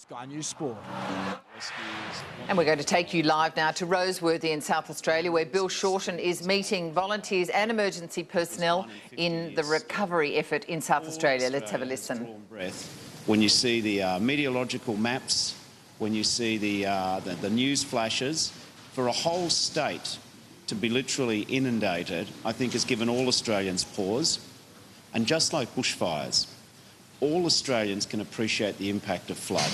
Sky News Sport. And we're going to take you live now to Roseworthy in South Australia, where Bill Shorten is meeting volunteers and emergency personnel in the recovery effort in South Australia. Let's have a listen. When you see the meteorological maps, when you see the news flashes, for a whole state to be literally inundated, I think has given all Australians pause. And just like bushfires, all Australians can appreciate the impact of flood.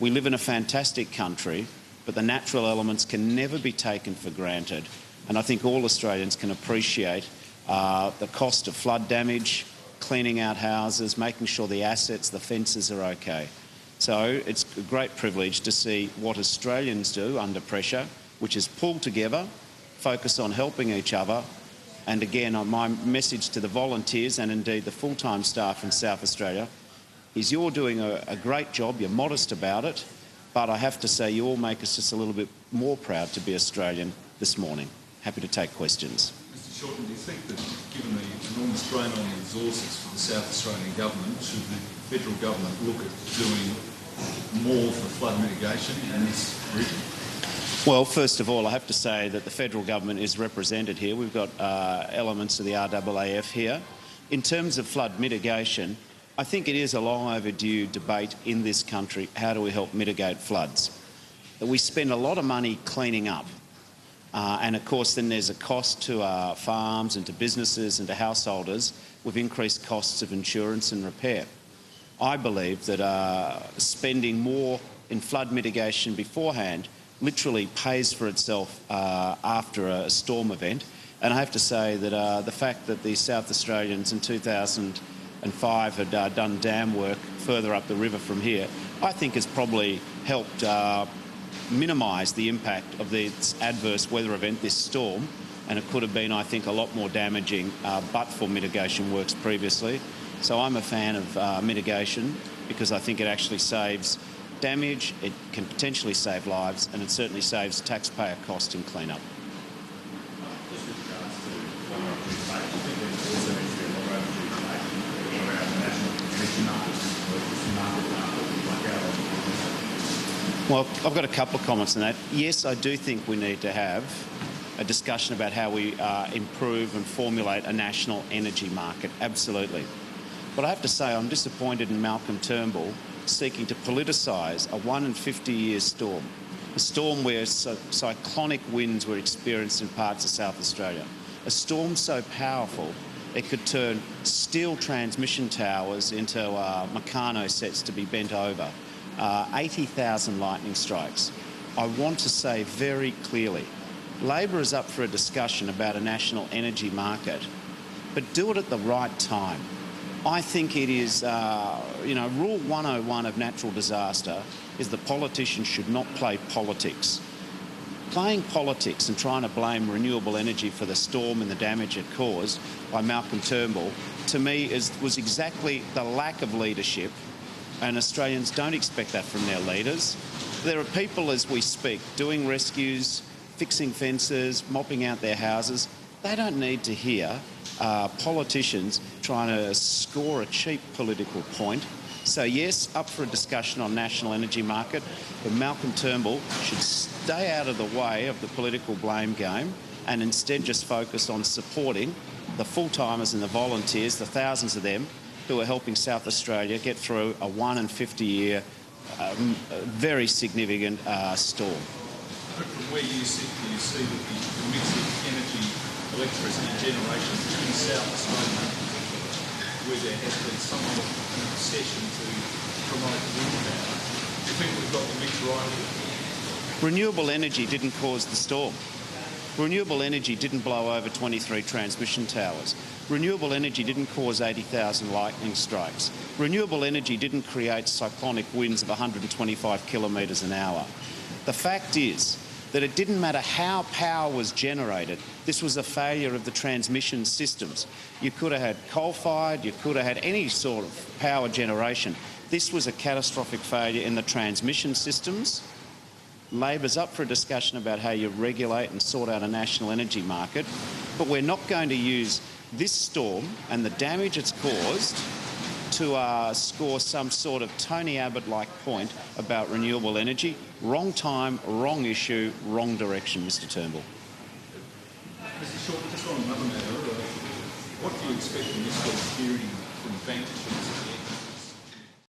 We live in a fantastic country, but the natural elements can never be taken for granted. And I think all Australians can appreciate the cost of flood damage, cleaning out houses, making sure the assets, the fences are okay. So it's a great privilege to see what Australians do under pressure, which is pull together, focus on helping each other. And again, my message to the volunteers and indeed the full-time staff in South Australia is you're doing a great job, you're modest about it, but I have to say you all make us just a little bit more proud to be Australian this morning. Happy to take questions. Mr Shorten, do you think that given the enormous drain on the resources for the South Australian government, should the federal government look at doing more for flood mitigation in this region? Well, first of all, I have to say that the federal government is represented here. We've got elements of the RAAF here. In terms of flood mitigation, I think it is a long overdue debate in this country. How do we help mitigate floods? We spend a lot of money cleaning up. And of course, then there's a cost to our farms and to businesses and to householders with increased costs of insurance and repair. I believe that spending more in flood mitigation beforehand literally pays for itself after a storm event. And I have to say that the fact that the South Australians in 2005 had done dam work further up the river from here, I think has probably helped minimise the impact of this adverse weather event, this storm. And it could have been, I think, a lot more damaging but for mitigation works previously. So I'm a fan of mitigation because I think it actually saves damage, it can potentially save lives, and it certainly saves taxpayer cost in clean-up. Well, I've got a couple of comments on that. Yes, I do think we need to have a discussion about how we improve and formulate a national energy market, absolutely. But I have to say I'm disappointed in Malcolm Turnbull seeking to politicise a 1 in 50-year storm, a storm where cyclonic winds were experienced in parts of South Australia, a storm so powerful it could turn steel transmission towers into Meccano sets to be bent over, 80,000 lightning strikes. I want to say very clearly, Labor is up for a discussion about a national energy market, but do it at the right time. I think it is, Rule 101 of natural disaster is that politicians should not play politics. Playing politics and trying to blame renewable energy for the storm and the damage it caused by Malcolm Turnbull, to me, was exactly the lack of leadership, and Australians don't expect that from their leaders. There are people, as we speak, doing rescues, fixing fences, mopping out their houses. They don't need to hear politicians trying to score a cheap political point. So yes, up for a discussion on national energy market, but Malcolm Turnbull should stay out of the way of the political blame game and instead just focus on supporting the full-timers and the volunteers, the thousands of them, who are helping South Australia get through a 1 in 50-year, very significant storm. From where you sit, do you see that the mix of energy, electricity generation in South Australia, where there has been somewhat of an obsession to promote wind power, do you think we've got the mix right here? Renewable energy didn't cause the storm. Renewable energy didn't blow over 23 transmission towers. Renewable energy didn't cause 80,000 lightning strikes. Renewable energy didn't create cyclonic winds of 125 kilometres an hour. The fact is that it didn't matter how power was generated. This was a failure of the transmission systems. You could have had coal-fired, you could have had any sort of power generation. This was a catastrophic failure in the transmission systems. Labor's up for a discussion about how you regulate and sort out a national energy market, but we're not going to use this storm and the damage it's caused to score some sort of Tony Abbott-like point about renewable energy. Wrong time, wrong issue, wrong direction, Mr Turnbull. Mr Shorten, just on another matter, what do you expect in this sort of hearing from bank chiefs